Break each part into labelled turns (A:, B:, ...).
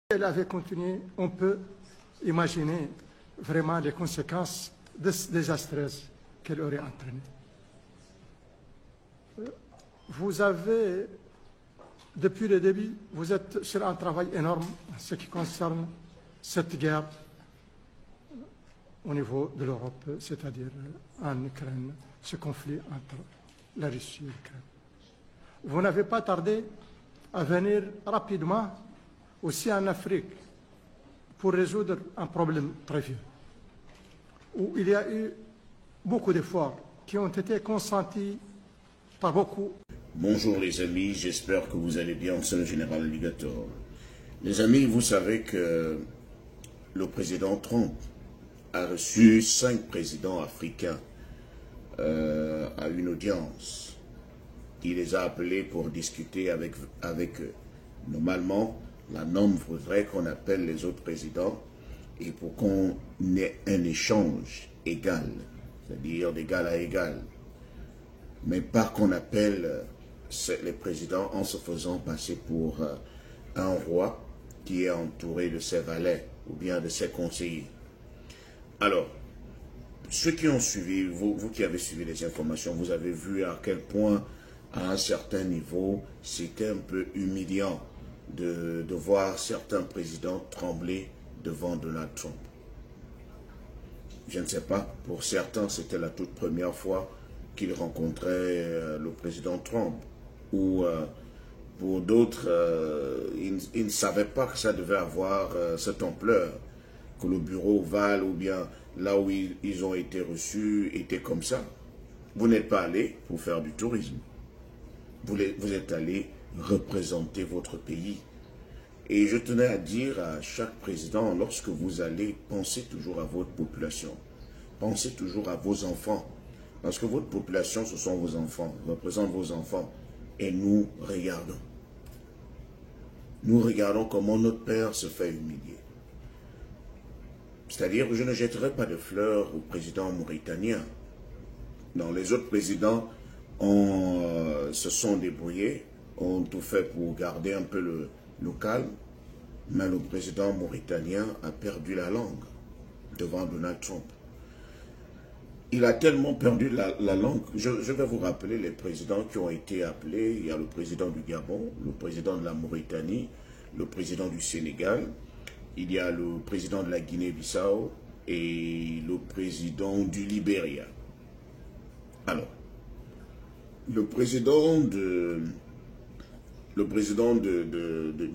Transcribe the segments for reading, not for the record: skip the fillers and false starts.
A: elle avait continué, on peut imaginer vraiment les conséquences désastreuses qu'elle aurait entraînées. Vous avez, depuis le début, vous êtes sur un travail énorme en ce qui concerne cette guerre au niveau de l'Europe, c'est-à-dire en Ukraine, ce conflit entre la Russie et l'Ukraine. Vous n'avez pas tardé à venir rapidement aussi en Afrique pour résoudre un problème très vieux, où il y a eu beaucoup d'efforts qui ont été consentis par beaucoup.
B: Bonjour les amis, j'espère que vous allez bien, c'est le général Alligator. Les amis, vous savez que le président Trump a reçu 5 présidents africains à une audience. Il les a appelés pour discuter avec eux. Normalement, la norme voudrait qu'on appelle les autres présidents et pour qu'on ait un échange égal, c'est-à-dire d'égal à égal. Mais pas qu'on appelle les présidents en se faisant passer pour un roi qui est entouré de ses valets ou bien de ses conseillers. Alors, ceux qui ont suivi, vous qui avez suivi les informations, vous avez vu à quel point, à un certain niveau, c'était un peu humiliant de voir certains présidents trembler devant Donald Trump. Je ne sais pas, pour certains, c'était la toute première fois qu'ils rencontraient le président Trump. Ou pour d'autres, ils ne savaient pas que ça devait avoir cette ampleur, que le bureau Oval ou bien là où ils ont été reçus était comme ça. Vous n'êtes pas allé pour faire du tourisme. Vous êtes allé représenter votre pays. Et je tenais à dire à chaque président, lorsque vous allez, pensez toujours à votre population. Pensez toujours à vos enfants. Parce que votre population, ce sont vos enfants, représentent vos enfants. Et nous regardons. Nous regardons comment notre père se fait humilier. C'est-à-dire que je ne jetterai pas de fleurs au président mauritanien. Non, les autres présidents se sont débrouillés, ont tout fait pour garder un peu le calme. Mais le président mauritanien a perdu la langue devant Donald Trump. Il a tellement perdu la langue. Je vais vous rappeler les présidents qui ont été appelés. Il y a le président du Gabon, le président de la Mauritanie, le président du Sénégal, il y a le président de la Guinée-Bissau et le président du Libéria. Alors, le président de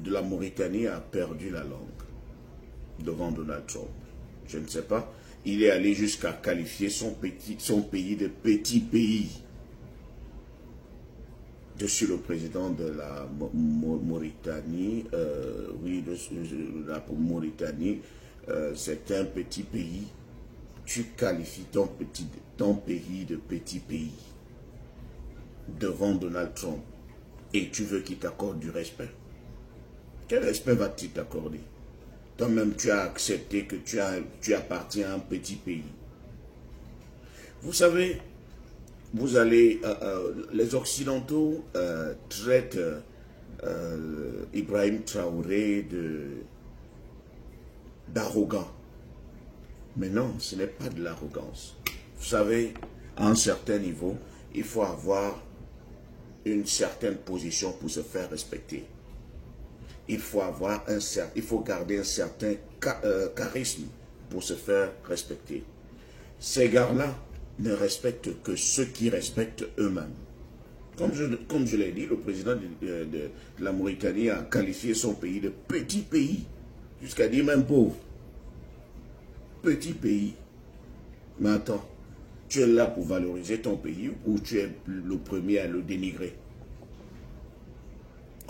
B: la Mauritanie a perdu la langue devant Donald Trump. Je ne sais pas. Il est allé jusqu'à qualifier son pays de petit pays. Je suis le président de la Mauritanie. Oui, la Mauritanie, c'est un petit pays. Tu qualifies ton pays de petit pays devant Donald Trump. Et tu veux qu'il t'accorde du respect. Quel respect va-t-il t'accorder? Toi-même, tu as accepté que tu appartiens à un petit pays. Vous savez, vous allez, les Occidentaux traitent Ibrahim Traoré d'arrogant. Mais non, ce n'est pas de l'arrogance. Vous savez, à un certain niveau, il faut avoir une certaine position pour se faire respecter. Il faut garder un certain charisme pour se faire respecter. Ces gars-là ne respectent que ceux qui respectent eux-mêmes. Comme je l'ai dit, le président de la Mauritanie a qualifié son pays de petit pays, jusqu'à dire même pauvre. Petit pays. Mais attends, tu es là pour valoriser ton pays ou tu es le premier à le dénigrer?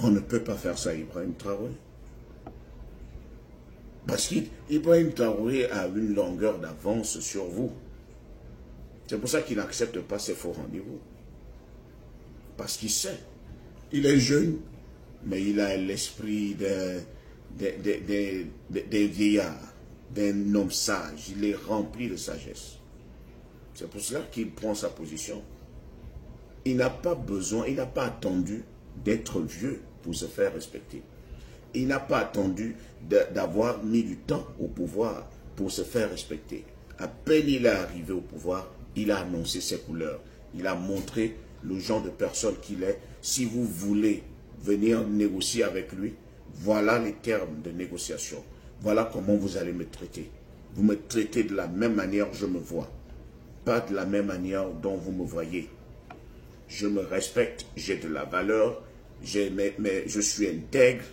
B: On ne peut pas faire ça à Ibrahim Traoré. Parce qu'Ibrahim Traoré a une longueur d'avance sur vous. C'est pour ça qu'il n'accepte pas ces faux rendez-vous. Parce qu'il sait. Il est jeune, mais il a l'esprit des vieillards, d'un homme sage. Il est rempli de sagesse. C'est pour cela qu'il prend sa position. Il n'a pas besoin, il n'a pas attendu d'être vieux pour se faire respecter. Il n'a pas attendu d'avoir mis du temps au pouvoir pour se faire respecter. À peine il est arrivé au pouvoir, il a annoncé ses couleurs. Il a montré le genre de personne qu'il est. Si vous voulez venir négocier avec lui, voilà les termes de négociation. Voilà comment vous allez me traiter. Vous me traitez de la même manière que je me vois. Pas de la même manière dont vous me voyez. Je me respecte, j'ai de la valeur, mais je suis intègre.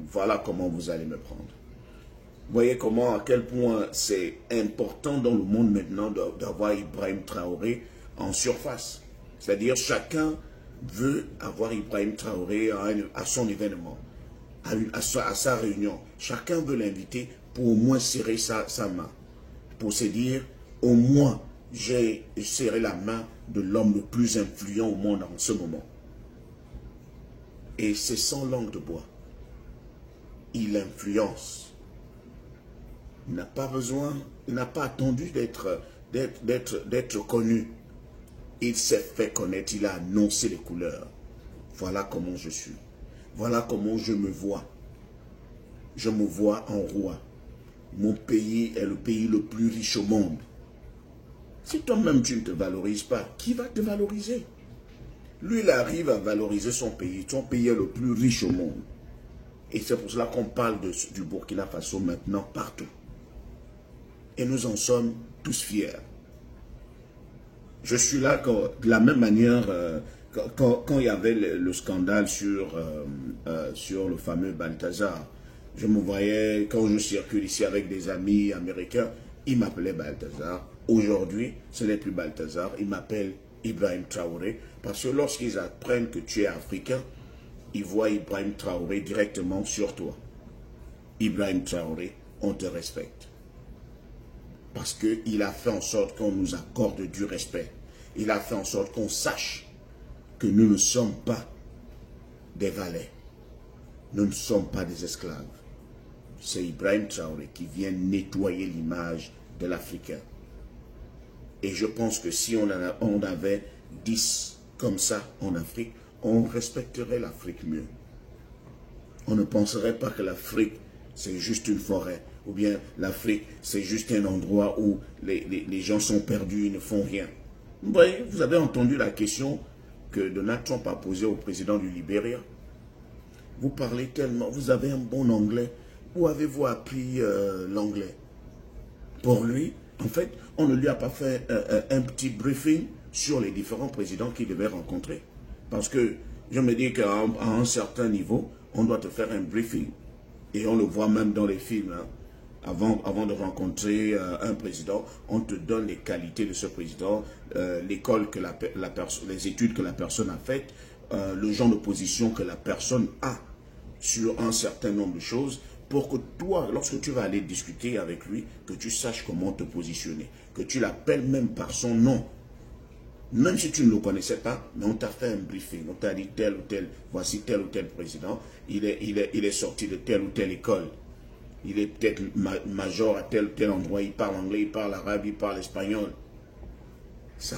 B: Voilà comment vous allez me prendre. Vous voyez comment, à quel point c'est important dans le monde maintenant d'avoir Ibrahim Traoré en surface. C'est-à-dire chacun veut avoir Ibrahim Traoré à son événement, à sa réunion. Chacun veut l'inviter pour au moins serrer sa main. Pour se dire, au moins, j'ai serré la main de l'homme le plus influent au monde en ce moment. Et c'est sans langue de bois. Il influence. Il n'a pas besoin, il n'a pas attendu d'être connu. Il s'est fait connaître, il a annoncé les couleurs. Voilà comment je suis. Voilà comment je me vois. Je me vois en roi. Mon pays est le pays le plus riche au monde. Si toi-même tu ne te valorises pas, qui va te valoriser? Lui, il arrive à valoriser son pays. Son pays est le plus riche au monde. Et c'est pour cela qu'on parle du Burkina Faso maintenant partout. Et nous en sommes tous fiers. Je suis là de la même manière quand il y avait le scandale sur le fameux Balthazar. Je me voyais, quand je circule ici avec des amis américains, ils m'appelaient Balthazar. Aujourd'hui, ce n'est plus Balthazar, ils m'appellent Ibrahim Traoré. Parce que lorsqu'ils apprennent que tu es africain, ils voient Ibrahim Traoré directement sur toi. Ibrahim Traoré, on te respecte. Parce qu'il a fait en sorte qu'on nous accorde du respect. Il a fait en sorte qu'on sache que nous ne sommes pas des valets. Nous ne sommes pas des esclaves. C'est Ibrahim Traoré qui vient nettoyer l'image de l'Africain. Et je pense que si on avait 10 comme ça en Afrique, on respecterait l'Afrique mieux. On ne penserait pas que l'Afrique, c'est juste une forêt. Ou bien l'Afrique, c'est juste un endroit où les gens sont perdus, ils ne font rien. Vous voyez, vous avez entendu la question que Donald Trump a posée au président du Libéria. Vous parlez tellement, vous avez un bon anglais. Où avez-vous appris l'anglais? Pour lui, en fait, on ne lui a pas fait un petit briefing sur les différents présidents qu'il devait rencontrer. Parce que je me dis qu'à un certain niveau, on doit te faire un briefing. Et on le voit même dans les films. Hein. Avant de rencontrer un président, on te donne les qualités de ce président, l'école que les études que la personne a faites, le genre de position que la personne a sur un certain nombre de choses, pour que toi, lorsque tu vas aller discuter avec lui, que tu saches comment te positionner, que tu l'appelles même par son nom. Même si tu ne le connaissais pas, mais on t'a fait un briefing, on t'a dit tel ou tel, voici tel ou tel président, il est sorti de telle ou telle école. Il est peut-être major à tel ou tel endroit, il parle anglais, il parle arabe, il parle espagnol. Ça.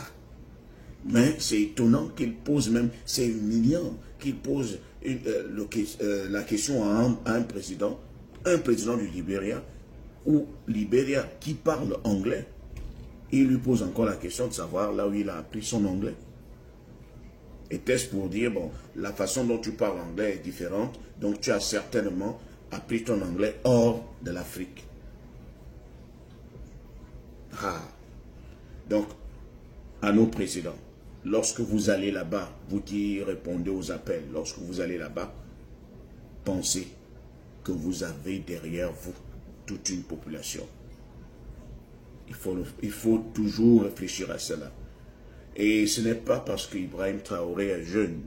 B: Mais c'est étonnant qu'il pose même, c'est humiliant qu'il pose la question à un président du Libéria, ou Libéria qui parle anglais. Il lui pose encore la question de savoir là où il a appris son anglais. Était-ce pour dire, bon, la façon dont tu parles anglais est différente, donc tu as certainement appris ton anglais hors de l'Afrique. Ah. Donc, à nos présidents, lorsque vous allez là-bas, vous qui répondez aux appels, lorsque vous allez là-bas, pensez que vous avez derrière vous toute une population. Il faut toujours réfléchir à cela. Et ce n'est pas parce qu'Ibrahim Traoré est jeune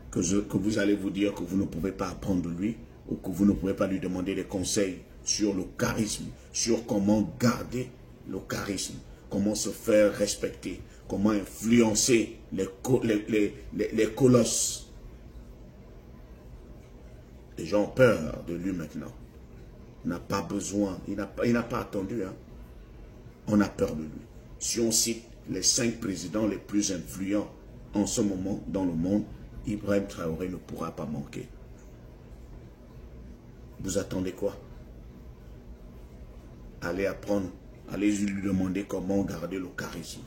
B: que vous allez vous dire que vous ne pouvez pas apprendre de lui ou que vous ne pouvez pas lui demander des conseils sur le charisme, sur comment garder le charisme, comment se faire respecter, comment influencer les colosses. Les gens ont peur de lui maintenant. Il n'a pas besoin, il n'a pas attendu. Hein. On a peur de lui. Si on cite les 5 présidents les plus influents en ce moment dans le monde, Ibrahim Traoré ne pourra pas manquer. Vous attendez quoi? Allez apprendre, allez lui demander comment garder le charisme.